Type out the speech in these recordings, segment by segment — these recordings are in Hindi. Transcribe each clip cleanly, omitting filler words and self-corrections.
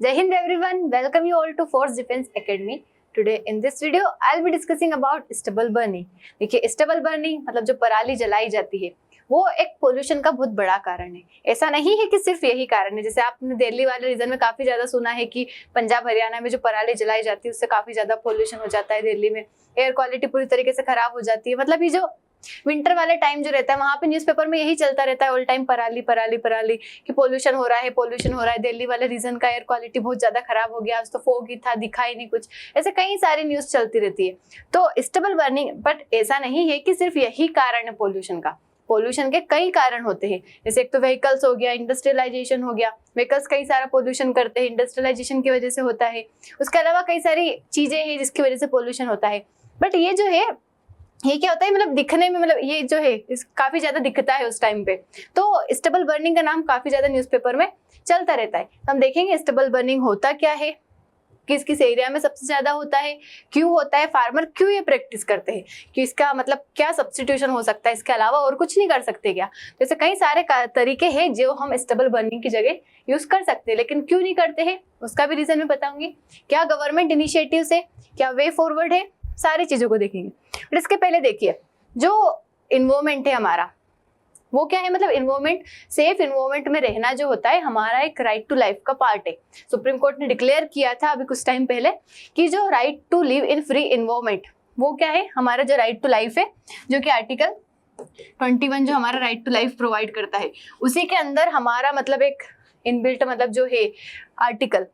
Jai Hind everyone, welcome you all to Force Defense Academy. Today in this video I'll be discussing about stubble burning. देखिए stubble burning मतलब जो पराली जलाई जाती है वो एक पोल्यूशन का बहुत बड़ा कारण है। ऐसा नहीं है कि सिर्फ यही कारण है, जैसे आपने दिल्ली वाले रीजन में काफी ज्यादा सुना है कि पंजाब हरियाणा में जो पराली जलाई जाती है उससे काफी ज्यादा पोल्यूशन हो जाता है, दिल्ली में एयर क्वालिटी पूरी तरीके से खराब हो जाती है। मतलब ये जो विंटर वाले टाइम जो रहता है वहां पे न्यूज़पेपर में यही चलता रहता है ऑल टाइम, पराली पराली पराली कि पोल्यूशन हो रहा है, पोल्यूशन हो रहा है। दिल्ली वाले रीजन का एयर क्वालिटी बहुत ज्यादा खराब हो गया, आज तो फॉग ही था, दिखा ही नहीं कुछ, ऐसे कई सारी न्यूज चलती रहती है। तो स्टबल बर्निंग, बट ऐसा नहीं है कि सिर्फ यही कारण है पोल्यूशन का। पोल्यूशन के कई कारण होते हैं, जैसे एक तो व्हीकल्स हो गया, इंडस्ट्रियलाइजेशन हो गया। व्हीकल्स कई सारा पोल्यूशन करते हैं, इंडस्ट्रियलाइजेशन की वजह से होता है। उसके अलावा कई सारी चीजें हैं जिसकी वजह से पोल्यूशन होता है। बट ये जो है ये क्या होता है, मतलब दिखने में, मतलब ये जो है इस काफी ज्यादा दिखता है उस टाइम पे। तो स्टबल बर्निंग का नाम काफी ज्यादा न्यूज़पेपर में चलता रहता है। हम देखेंगे स्टबल बर्निंग होता क्या है, किस किस एरिया में सबसे ज्यादा होता है, क्यों होता है, फार्मर क्यों ये प्रैक्टिस करते हैं, कि इसका मतलब क्या सब्स्टिट्यूशन हो सकता है, इसके अलावा और कुछ नहीं कर सकते क्या। जैसे कई सारे तरीके हैं जो हम स्टबल बर्निंग की जगह यूज कर सकते हैं, लेकिन क्यों नहीं करते हैं उसका भी रीजन मैं बताऊंगी। क्या गवर्नमेंट इनिशिएटिव है, क्या वे फॉरवर्ड है, सारी चीजों को देखेंगे। बट इसके पहले देखिए, जो इन्वायरमेंट है हमारा वो क्या है, मतलब इन्वायरमेंट, सेफ इन्वायरमेंट में रहना जो होता है हमारा एक राइट टू लाइफ का पार्ट है। सुप्रीम कोर्ट ने डिक्लेयर किया था अभी कुछ टाइम पहले कि जो right to live in free environment वो क्या है, हमारा जो राइट टू लाइफ है, जो कि आर्टिकल 21 जो हमारा राइट टू लाइफ प्रोवाइड करता है, उसी के अंदर हमारा मतलब एक इनबिल्ट, मतलब जो है आर्टिकल,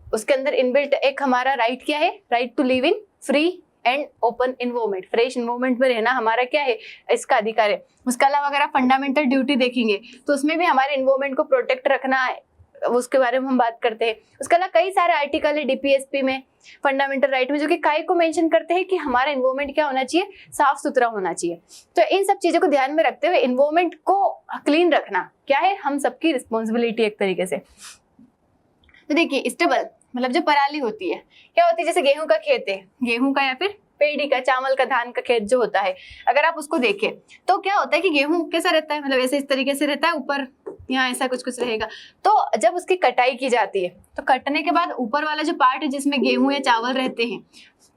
उसके अंदर इनबिल्ट एक हमारा राइट क्या है, right to live in free and open environment, fresh environment में रहना हमारा क्या है, इसका अधिकार है। उसके अलावा अगर आप फंडामेंटल ड्यूटी देखेंगे तो उसमें भी हमारे इन्वायरमेंट को प्रोटेक्ट रखना है, उसके बारे में हम बात करते हैं। उसके अलावा कई सारे आर्टिकल है डीपीएसपी में, फंडामेंटल राइट में, जो कि काय को मेंशन करते हैं कि हमारा इन्वायरमेंट क्या होना चाहिए, साफ सुथरा होना चाहिए। तो इन सब चीजों को ध्यान में रखते हुए इन्वायरमेंट को क्लीन रखना क्या है, हम सबकी रिस्पॉन्सिबिलिटी एक तरीके से। तो देखिए स्टेबल मतलब जो पराली होती है, क्या होती है, जैसे गेहूं का खेत है, गेहूं का या फिर पेड़ी का, चावल का, धान का खेत जो होता है, अगर आप उसको देखें तो क्या होता है कि गेहूं कैसा रहता है, मतलब ऐसे इस तरीके से रहता है, ऊपर यहाँ ऐसा कुछ कुछ रहेगा। तो जब उसकी कटाई की जाती है तो कटने के बाद ऊपर वाला जो पार्ट है जिसमें गेहूं या चावल रहते हैं,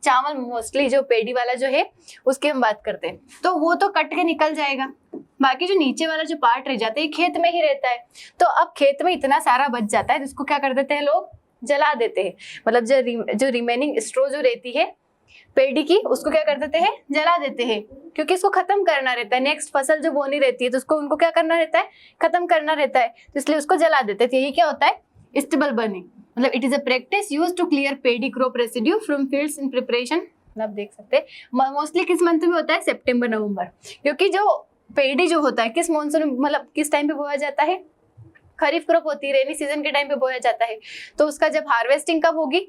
चावल मोस्टली जो पेड़ी वाला जो है उसकी हम बात करते हैं, तो वो तो कट के निकल जाएगा। बाकी जो नीचे वाला जो पार्ट रह जाता है खेत में ही रहता है। तो अब खेत में इतना सारा बच जाता है जिसको क्या कर देते हैं लोग, जला देते हैं। मतलब जो रिमेनिंग स्ट्रो जो रहती है पेड़ी की, उसको क्या कर देते हैं, जला देते हैं, क्योंकि इसको खत्म करना रहता है। नेक्स्ट फसल जो बोनी रहती है तो उसको उनको क्या करना रहता है, खत्म करना रहता है, तो इसलिए उसको जला देते हैं। यही क्या होता है, स्टेबल बर्निंग। मतलब it is a practice used to clear paddy crop residue from fields in preparation. मतलब देख सकते हैं मोस्टली किस मंथ में होता है, सितंबर नवंबर, क्योंकि जो पेडी जो होता है किस मॉनसून, मतलब किस टाइम पे बोया जाता है, खरीफ क्रॉप होती है, रेनी सीजन के टाइम पे बोया जाता है। तो उसका जब हार्वेस्टिंग कब होगी,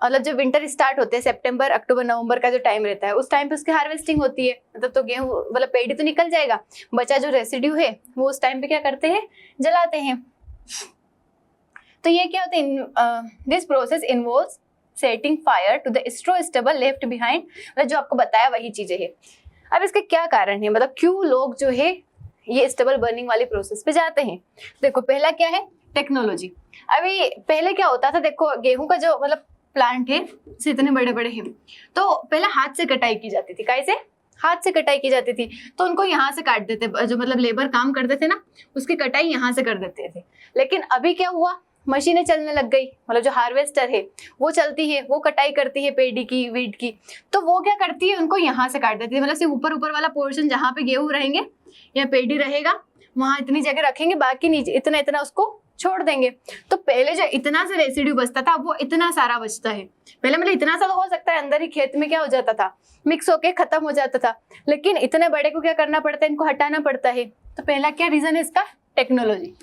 मतलब जब विंटर स्टार्ट होते हैं, सितंबर अक्टूबर नवंबर का जो टाइम रहता है, उस टाइम पे उसकी हार्वेस्टिंग होती है। मतलब तो गेहूं मतलब पेड़ी तो निकल जाएगा, बचा जो रेसिड्यू है वो उस टाइम पे क्या करते हैं, जलाते हैं। तो ये क्या होता है, this process involves setting fire to the straw stubble left behind. मतलब जो आपको बताया वही चीजें है। अब इसके क्या कारण है, मतलब क्यों लोग जो है ये स्टेबल बर्निंग वाली प्रोसेस पे जाते हैं। देखो पहला क्या है, टेक्नोलॉजी। अभी पहले क्या होता था, देखो गेहूं का जो मतलब प्लांट है से इतने बड़े बड़े हैं, तो पहले हाथ से कटाई की जाती थी। कैसे, हाथ से कटाई की जाती थी, तो उनको यहाँ से काट देते, जो मतलब लेबर काम करते थे ना उसकी कटाई यहाँ से कर देते थे। लेकिन अभी क्या हुआ, मशीनें चलने लग गई, मतलब जो हार्वेस्टर है वो चलती है, वो कटाई करती है पेड़ी की, वीट की, तो वो क्या करती है, उनको यहाँ से काट देती है। मतलब सिर्फ ऊपर ऊपर वाला पोर्शन जहाँ पे गेहूं रहेंगे या पेड़ी रहेगा वहां इतनी जगह रखेंगे, बाकी नीचे इतना इतना उसको छोड़ देंगे। तो पहले जो इतना सा रेसिड्यू बचता था वो इतना सारा बचता है। पहले मतलब इतना सा तो हो सकता है अंदर ही खेत में क्या हो जाता था, मिक्स होके खत्म हो जाता था, लेकिन इतने बड़े को क्या करना पड़ता है, इनको हटाना पड़ता है। तो पहला क्या रीजन है इसका, technology.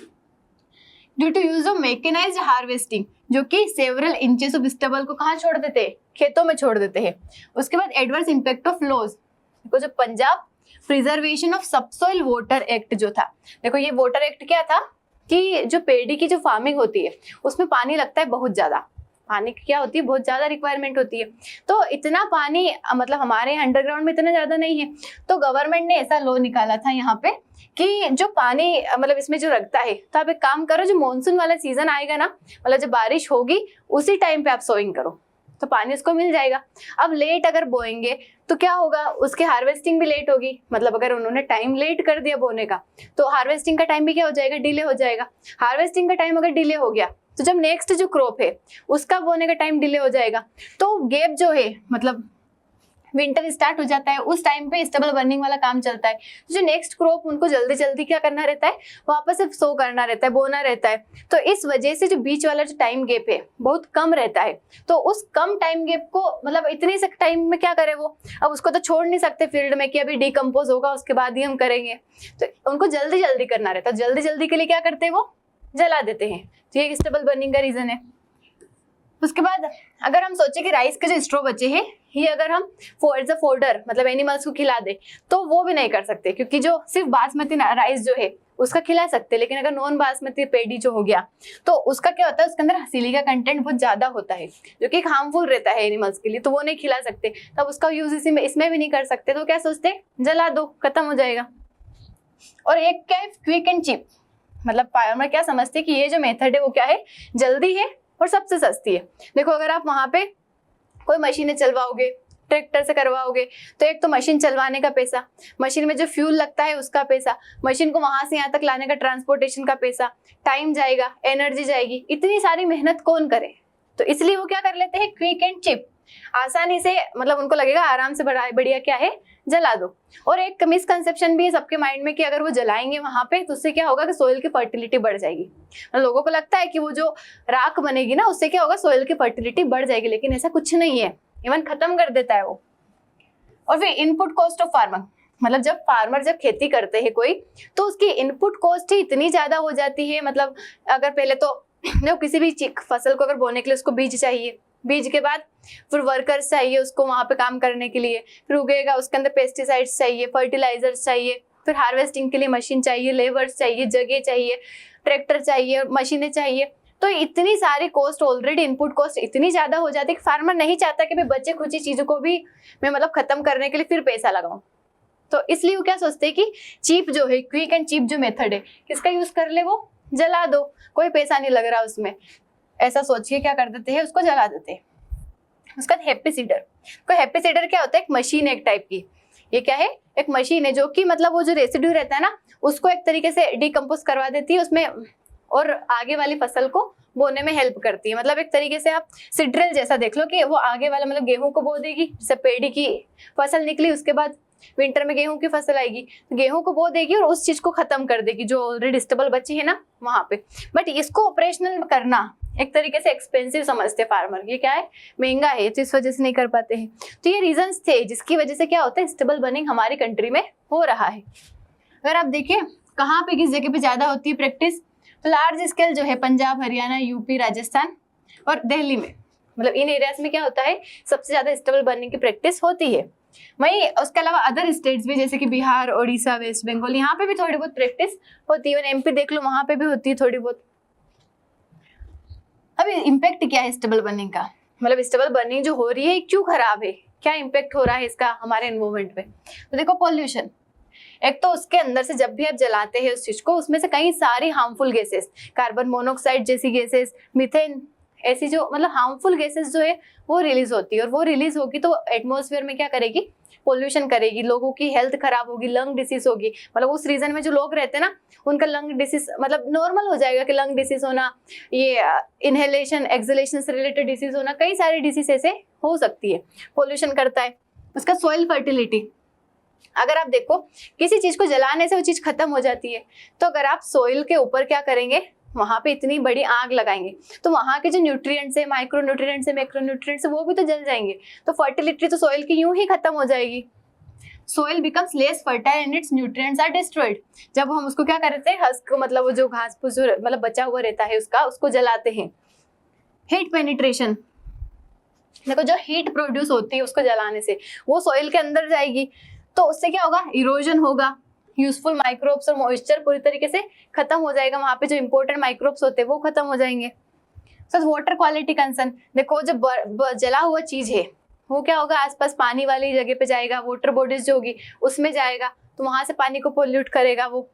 Due to use of mechanised harvesting, जो कि सेवरल इंचेस ऑफ स्टेबल को कहाँ छोड़ देते हैं, खेतों में छोड़ देते हैं। उसके बाद एडवर्स इम्पैक्ट ऑफ लॉज, देखो जो Punjab preservation of subsoil water act जो था, देखो ये वाटर एक्ट क्या था कि जो पेड़ी की जो फार्मिंग होती है उसमें पानी लगता है बहुत ज्यादा, पानी की क्या होती है, बहुत ज्यादा रिक्वायरमेंट होती है। तो इतना पानी मतलब हमारे अंडरग्राउंड में इतना ज्यादा नहीं है, तो गवर्नमेंट ने ऐसा लॉ निकाला था यहाँ पे कि जो पानी मतलब इसमें जो रखता है, तो आप एक काम करो, जो मॉनसून वाला सीजन आएगा ना, मतलब जब बारिश होगी उसी टाइम पे आप सोइंग करो, तो पानी उसको मिल जाएगा। अब लेट अगर बोएंगे तो क्या होगा, उसके हार्वेस्टिंग भी लेट होगी। मतलब अगर उन्होंने टाइम लेट कर दिया बोने का, तो हार्वेस्टिंग का टाइम भी क्या हो जाएगा, डिले हो जाएगा। हार्वेस्टिंग का टाइम अगर डिले हो गया, तो जब नेक्स्ट जो क्रॉप है उसका बोने का टाइम डिले हो जाएगा। तो गैप जो है, मतलब विंटर स्टार्ट हो जाता है, उस टाइम पे स्टेबल बर्निंग वाला काम चलता है। जो नेक्स्ट क्रॉप उनको जल्दी जल्दी क्या करना रहता है, वापस से सो करना रहता है, बोना रहता है। तो इस वजह से जो बीच वाला जो टाइम गैप है बहुत कम रहता है। तो उस कम टाइम गैप को मतलब इतने से टाइम में क्या करे वो, अब उसको तो छोड़ नहीं सकते फील्ड में कि अभी डिकम्पोज होगा उसके बाद ही हम करेंगे, तो उनको जल्दी जल्दी करना रहता है। जल्दी जल्दी के लिए क्या करते हैं, वो जला देते हैं। तो ये स्टेबल बर्निंग का रीजन है। उसके बाद अगर हम सोचे कि राइस के जो स्ट्रॉ बचे हैं, ये अगर हम एज अ फोडर मतलब एनिमल्स को खिला दे, तो वो भी नहीं कर सकते, क्योंकि जो सिर्फ बासमती राइस जो है उसका खिला सकते, लेकिन अगर नॉन बासमती पेडी जो हो गया, तो उसका क्या होता है, उसके अंदर सिलिका कंटेंट बहुत ज्यादा होता है, जो कि हार्मफुल रहता है एनिमल्स के लिए, तो वो नहीं खिला सकते। तब उसका यूज इसमें भी नहीं कर सकते, तो क्या सोचते, जला दो, खत्म हो जाएगा। और एक क्या है, क्विक एंड चीप, मतलब फार्मर क्या समझते कि ये जो मेथड है वो क्या है, जल्दी है और सबसे सस्ती है। देखो अगर आप वहां पे कोई मशीनें चलवाओगे, ट्रैक्टर से करवाओगे, तो एक तो मशीन चलवाने का पैसा, मशीन में जो फ्यूल लगता है उसका पैसा, मशीन को वहां से यहाँ तक लाने का ट्रांसपोर्टेशन का पैसा, टाइम जाएगा, एनर्जी जाएगी, इतनी सारी मेहनत कौन करे। तो इसलिए वो क्या कर लेते हैं, क्विक एंड चिप, आसानी से, मतलब उनको लगेगा आराम से बढ़िया क्या है, जला दो। और एक मिसकंसेप्शन भी है सबके माइंड में कि अगर वो जलाएंगे वहां पे तो उससे क्या होगा कि सोइल की फर्टिलिटी बढ़ जाएगी। लोगों को लगता है कि वो जो राख बनेगी ना उससे क्या होगा, सोइल की फर्टिलिटी बढ़ जाएगी, लेकिन ऐसा कुछ नहीं है, इवन खत्म कर देता है वो। और फिर इनपुट कॉस्ट ऑफ फार्मर, मतलब जब फार्मर जब खेती करते हैं कोई, तो उसकी इनपुट कॉस्ट ही इतनी ज्यादा हो जाती है। मतलब अगर पहले तो किसी भी फसल को अगर बोने के लिए उसको बीज चाहिए, बीज के बाद फिर वर्कर्स चाहिए उसको वहां पे काम करने के लिए, फिर उगेगा, उसके अंदर पेस्टिसाइड्स चाहिए, फर्टिलाइजर्स चाहिए, फिर हार्वेस्टिंग के लिए मशीन चाहिए, लेबर्स चाहिए, जगह चाहिए, ट्रैक्टर चाहिए, मशीनें चाहिए। तो इतनी सारी कॉस्ट, ऑलरेडी इनपुट कॉस्ट इतनी ज्यादा हो जाती है कि फार्मर नहीं चाहता कि मैं बचे खुची चीजों को भी मैं मतलब खत्म करने के लिए फिर पैसा लगाऊं। तो इसलिए वो क्या सोचते हैं कि चीप जो है, क्विक एंड चीप जो मेथड है, किसका यूज कर ले, वो जला दो, कोई पैसा नहीं लग रहा उसमें, ऐसा सोच के क्या कर देते हैं, उसको जला देते हैं। उसका हैप्पी सीडर, कोई हैप्पी सीडर क्या होता है, एक मशीन है एक टाइप की। ये क्या है, एक मशीन है जो कि मतलब वो जो रेसिड्यू रहता है ना उसको एक तरीके से डिकम्पोज करवा देती है उसमें, और आगे वाली फसल को बोने में हेल्प करती है। मतलब एक तरीके से आप सीड्रिल जैसा देख लो कि वो आगे वाला मतलब गेहूं को बो देगी, जैसे पेड़ी की फसल निकली उसके बाद विंटर में गेहूं की फसल आएगी, गेहूं को बो देगी और उस चीज को खत्म कर देगी जो ऑलरेडी स्टेबल बची है ना वहां पे। बट इसको ऑपरेशनल करना एक तरीके से एक्सपेंसिव समझते फार्मर, ये क्या है, महंगा है, तो इस वजह से नहीं कर पाते हैं। तो ये रीजंस थे जिसकी वजह से क्या होता है, स्टेबल बर्निंग हमारी कंट्री में हो रहा है। अगर आप देखिए कहाँ पे किस जगह पे ज्यादा होती है प्रैक्टिस, तो लार्ज स्केल जो है पंजाब, हरियाणा, यूपी, राजस्थान और दिल्ली में, मतलब इन एरियाज में क्या होता है, सबसे ज्यादा स्टेबल बर्निंग की प्रैक्टिस होती है। वहीं उसके अलावा अदर स्टेट्स भी जैसे कि बिहार, ओडिशा, वेस्ट बंगाल, यहाँ पे भी थोड़ी बहुत प्रैक्टिस होती है। एमपी देख लो, वहां पे भी होती है थोड़ी बहुत। अभी इम्पैक्ट क्या है स्टेबल बर्निंग का, मतलब स्टेबल बर्निंग जो हो रही है क्यों खराब है, क्या इम्पैक्ट हो रहा है इसका हमारे एनवायरमेंट पे। तो देखो पॉल्यूशन, एक तो उसके अंदर से जब भी आप जलाते हैं उस चीज को, उसमें से कई सारी हार्मफुल गैसेस, कार्बन मोनोऑक्साइड जैसी गैसेस, मीथेन, ऐसी जो मतलब हार्मफुल गैसेस जो है वो रिलीज होती है। और वो रिलीज होगी तो एटमॉस्फेयर में क्या करेगी, पोल्यूशन करेगी, लोगों की हेल्थ खराब होगी, लंग डिसीज होगी। मतलब उस रीजन में जो लोग रहते हैं ना उनका लंग डिसीज मतलब नॉर्मल हो जाएगा कि लंग डिसीज होना, ये इनहेलेशन एक्सहेलेशन से रिलेटेड डिसीज होना, कई सारी डिसीज ऐसे हो सकती है, पोल्यूशन करता है। उसका सॉइल फर्टिलिटी, अगर आप देखो किसी चीज को जलाने से वो चीज खत्म हो जाती है, तो अगर आप सॉइल के ऊपर क्या करेंगे, वहां पे इतनी बड़ी आग लगाएंगे तो वहां के जो न्यूट्रिएंट्स है, माइक्रो न्यूट्रिएंट्स है, मैक्रो न्यूट्रिएंट्स है, वो भी तो जल जाएंगे। तो फर्टिलिटी तो सॉइल की यूं ही खत्म हो जाएगी। Soil becomes less fertile and its nutrients are destroyed. जब हम उसको क्या करते हैं, हस्क मतलब वो जो घास फूस मतलब बचा हुआ रहता है उसको जलाते हैं। हीट पेनिट्रेशन, देखो जो हीट प्रोड्यूस होती है उसको जलाने से वो सॉइल के अंदर जाएगी, तो उससे क्या होगा, इरोजन होगा, यूजफुल माइक्रोब्स और मॉइस्चर पूरी तरीके से खत्म हो जाएगा, वहां पे जो इंपॉर्टेंट माइक्रोब्स होते हैं वो खत्म हो जाएंगे। सो वाटर क्वालिटी कंसर्न, देखो जो जला हुआ चीज है वो क्या होगा, आसपास पानी वाली जगह पे जाएगा, वाटर बॉडीज जो होगी उसमें जाएगा, तो वहां से पानी को पोल्यूट करेगा, वो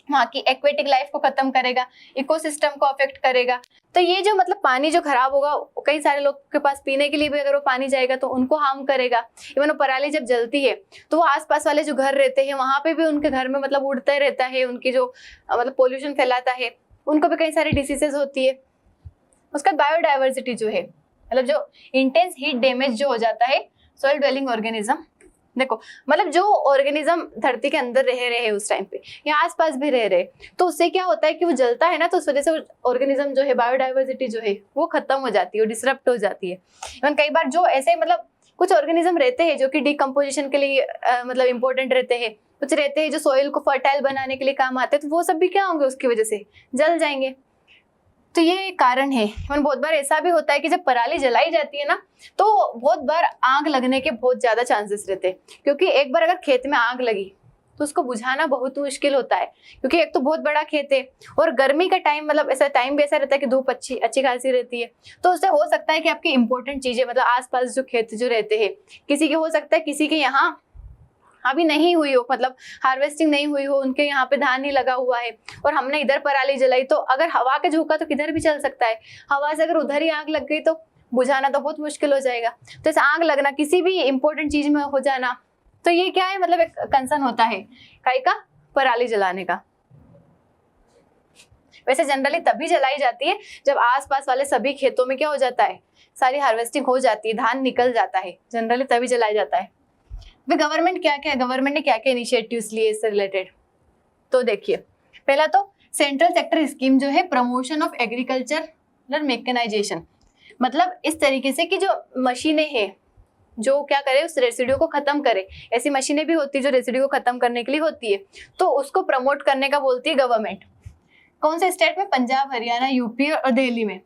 वहाँ की एक्वेटिक लाइफ को खत्म करेगा, इकोसिस्टम को अफेक्ट करेगा। तो ये जो मतलब पानी जो खराब होगा, कई सारे लोग के पास पीने के लिए भी अगर वो पानी जाएगा तो उनको हार्म करेगा। इवन वो पराली जब जलती है तो वो आसपास वाले जो घर रहते हैं वहां पे भी उनके घर में मतलब उड़ता रहता है, उनकी जो मतलब पोल्यूशन फैलाता है, उनको भी कई सारी डिसीजेस होती है। उसका बायोडाइवर्सिटी जो है, मतलब जो इंटेंस हीट डैमेज जो हो जाता है सॉइल ड्वेलिंग ऑर्गेनिज्म, देखो मतलब जो ऑर्गेनिज्म धरती के अंदर रह रहे हैं उस टाइम पे या आसपास भी रह रहे, तो उससे क्या होता है कि वो जलता है ना, तो उस वजह से ऑर्गेनिज्म जो है, बायोडाइवर्सिटी जो है वो खत्म हो जाती है, डिसरप्ट हो जाती है। इवन कई बार जो ऐसे मतलब कुछ ऑर्गेनिज्म रहते हैं जो कि डिकम्पोजिशन के लिए मतलब इंपॉर्टेंट रहते हैं, कुछ रहते हैं जो सॉइल को फर्टाइल बनाने के लिए काम आते हैं, तो वो सब भी क्या होंगे, उसकी वजह से जल जाएंगे। तो ये कारण है। बहुत बार ऐसा भी होता है कि जब पराली जलाई जाती है ना, तो बहुत बार आग लगने के बहुत ज्यादा चांसेस रहते हैं, क्योंकि एक बार अगर खेत में आग लगी तो उसको बुझाना बहुत मुश्किल होता है, क्योंकि एक तो बहुत बड़ा खेत है और गर्मी का टाइम मतलब ऐसा टाइम भी ऐसा रहता है कि धूप अच्छी खासी रहती है, तो उससे हो सकता है कि आपकी इंपॉर्टेंट चीजें मतलब आसपास जो खेत जो रहते हैं, किसी के हो सकता है किसी के यहाँ अभी नहीं हुई हो, मतलब हार्वेस्टिंग नहीं हुई हो, उनके यहाँ पे धान नहीं लगा हुआ है और हमने इधर पराली जलाई, तो अगर हवा के झोंका तो किधर भी चल सकता है, हवा से अगर उधर ही आग लग गई तो बुझाना तो बहुत मुश्किल हो जाएगा। तो ऐसे आग लगना, किसी भी इंपॉर्टेंट चीज में हो जाना, तो ये क्या है, मतलब एक कंसर्न होता है काई का, पराली जलाने का। वैसे जनरली तभी जलाई जाती है जब आसपास वाले सभी खेतों में क्या हो जाता है, सारी हार्वेस्टिंग हो जाती है, धान निकल जाता है, जनरली तभी जलाया जाता है। गवर्नमेंट ने क्या क्या इनिशिएटिव्स लिए इससे रिलेटेड, तो देखिए पहला तो सेंट्रल सेक्टर स्कीम जो है प्रमोशन ऑफ एग्रीकल्चर मैकेनाइजेशन, मतलब इस तरीके से कि जो मशीनें हैं जो क्या करे, उस रेसिड्यू को खत्म करे, ऐसी मशीनें भी होती है जो रेसिड्यू को खत्म करने के लिए होती है, तो उसको प्रमोट करने का बोलती है गवर्नमेंट। कौन से स्टेट में, पंजाब, हरियाणा, यूपी और दिल्ली में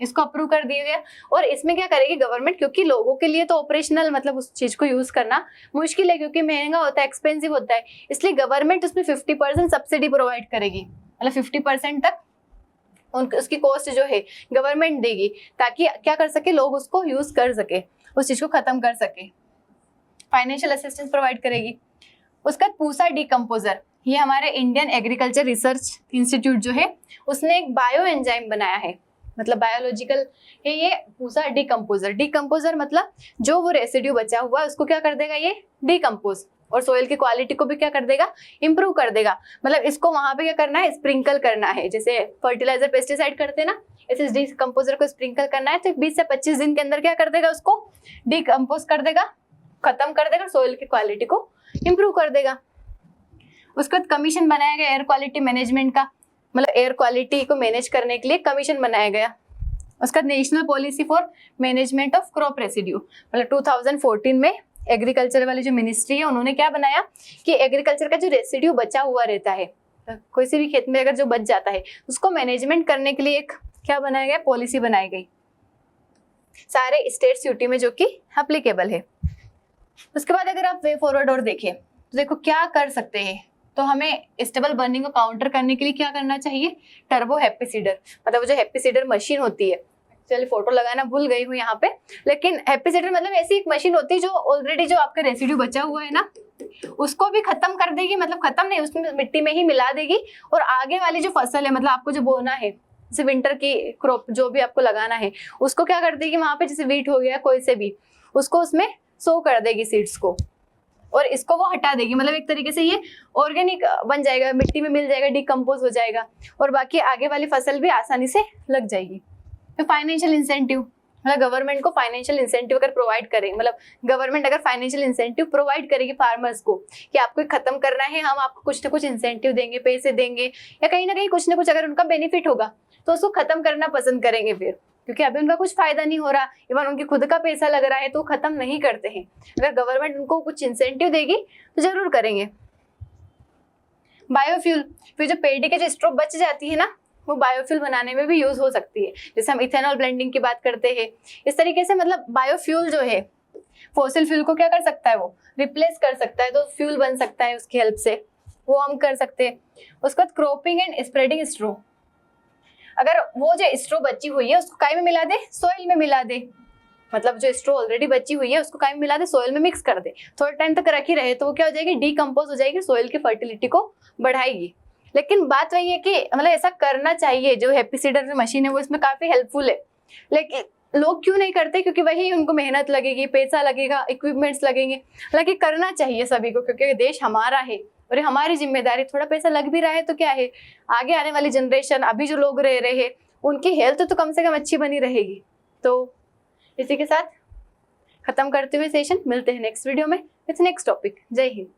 इसको अप्रूव कर दिया गया। और इसमें क्या करेगी गवर्नमेंट, क्योंकि लोगों के लिए तो ऑपरेशनल मतलब उस चीज को यूज करना मुश्किल है, क्योंकि महंगा होता है, एक्सपेंसिव होता है, इसलिए गवर्नमेंट उसमें 50% सब्सिडी प्रोवाइड करेगी, मतलब 50% तक उसकी कॉस्ट जो है गवर्नमेंट देगी, ताकि क्या कर सके, लोग उसको यूज कर सके, उस चीज को खत्म कर सके, फाइनेंशियल असिस्टेंस प्रोवाइड करेगी। उसका पूसा डिकम्पोजर, ये हमारे इंडियन एग्रीकल्चर रिसर्च इंस्टीट्यूट जो है उसने एक बायो एंजाइम बनाया है, मतलब बायोलॉजिकल है ये पूसा डिकम्पोजर मतलब जो वो रेसिड्यू बचा हुआ है उसको क्या कर देगा, ये डिकम्पोज, और सोइल की क्वालिटी को भी क्या कर देगा, इंप्रूव कर देगा। मतलब इसको वहां पे क्या करना है, स्प्रिंकल करना है, जैसे फर्टिलाइजर पेस्टिसाइड करते हैं ना, ऐसे डिकम्पोजर को स्प्रिंकल करना है, तो 20 से 25 दिन के अंदर क्या कर देगा, उसको डिकम्पोज कर देगा, खत्म कर देगा, सोइल की क्वालिटी को इंप्रूव कर देगा। उसके बाद कमीशन बनाया गया एयर क्वालिटी मैनेजमेंट का, मतलब एयर क्वालिटी को मैनेज करने के लिए कमीशन बनाया गया। उसका national policy for management of crop residue, मतलब 2014 में एग्रीकल्चर वाली जो मिनिस्ट्री है उन्होंने क्या बनाया कि एग्रीकल्चर का जो रेसिड्यू बचा हुआ रहता है, कोई से भी खेत में अगर जो बच जाता है उसको मैनेजमेंट करने के लिए एक क्या बनाया गया, पॉलिसी बनाई गई सारे स्टेट्स यूटी में, जो कि एप्लीकेबल है। उसके बाद अगर आप वे फॉरवर्ड और देखें तो देखो क्या कर सकते हैं, तो हमें स्टेबल बर्निंग को काउंटर करने के लिए क्या करना चाहिए, टर्बो हैप्पीसीडर, मतलब जो हैप्पीसीडर मशीन होती है, चलिए फोटो लगाना भूल गई हूँ यहाँ पे, लेकिन हैप्पीसीडर मतलब ऐसी एक मशीन होती है जो ऑलरेडी जो आपका रेसिड्यू बचा हुआ है ना उसको भी खत्म कर देगी, मतलब खत्म नहीं, उसमें मिट्टी में ही मिला देगी, और आगे वाली जो फसल है, मतलब आपको जो बोना है, जैसे विंटर की क्रॉप जो भी आपको लगाना है उसको क्या कर देगी वहां पे, जैसे वीट हो गया कोई से भी, उसको उसमें सो कर देगी सीड्स को, और इसको वो हटा देगी, मतलब एक तरीके से ये ऑर्गेनिक बन जाएगा, मिट्टी में मिल जाएगा, डिकम्पोज हो जाएगा, और बाकी आगे वाली फसल भी आसानी से लग जाएगी। तो फाइनेंशियल इंसेंटिव, मतलब गवर्नमेंट को फाइनेंशियल इंसेंटिव अगर प्रोवाइड करें, मतलब गवर्नमेंट अगर फाइनेंशियल इंसेंटिव प्रोवाइड करेगी फार्मर्स को कि आपको खत्म करना है, हम आपको कुछ ना कुछ इंसेंटिव देंगे, पैसे देंगे, या कहीं ना कहीं कुछ ना कुछ अगर उनका बेनिफिट होगा तो उसको खत्म करना पसंद करेंगे फिर, क्योंकि अभी उनका कुछ फायदा नहीं हो रहा, इवन उनकी खुद का पैसा लग रहा है तो खत्म नहीं करते हैं। अगर गवर्नमेंट उनको कुछ इंसेंटिव देगी तो जरूर करेंगे। बायोफ्यूल, फिर जो पेड़ी के जो स्ट्रॉ बच जाती है ना वो बायोफ्यूल बनाने में भी यूज हो सकती है, जैसे हम इथेनॉल ब्लेंडिंग की बात करते हैं, इस तरीके से मतलब बायोफ्यूल जो है फॉसिल फ्यूल को क्या कर सकता है, वो रिप्लेस कर सकता है, तो फ्यूल बन सकता है उसकी हेल्प से, वो हम कर सकते हैं। उसके बाद क्रॉपिंग एंड स्प्रेडिंग स्ट्रॉ, अगर वो जो स्ट्रो बची हुई है उसको काय में मिला दे, सॉइल में मिला दे, मतलब जो स्ट्रो ऑलरेडी बची हुई है उसको काय में मिला दे, सॉइल में मिक्स कर दे, थोड़ा टाइम तक रखी रहे तो वो क्या हो जाएगी, डीकम्पोज हो जाएगी, सॉइल की फर्टिलिटी को बढ़ाएगी। लेकिन बात वही है कि मतलब ऐसा करना चाहिए, जो हैप्पी सीडर मशीन है वो इसमें काफी हेल्पफुल है, लेकिन लोग क्यों नहीं करते, क्योंकि वही उनको मेहनत लगेगी, पैसा लगेगा, इक्विपमेंट्स लगेंगे। हालांकि करना चाहिए सभी को, क्योंकि देश हमारा है और ये हमारी जिम्मेदारी। थोड़ा पैसा लग भी रहा है तो क्या है, आगे आने वाली जनरेशन, अभी जो लोग रह रहे हैं उनकी हेल्थ तो कम से कम अच्छी बनी रहेगी। तो इसी के साथ खत्म करते हुए सेशन, मिलते हैं नेक्स्ट वीडियो में विथ नेक्स्ट टॉपिक। जय हिंद।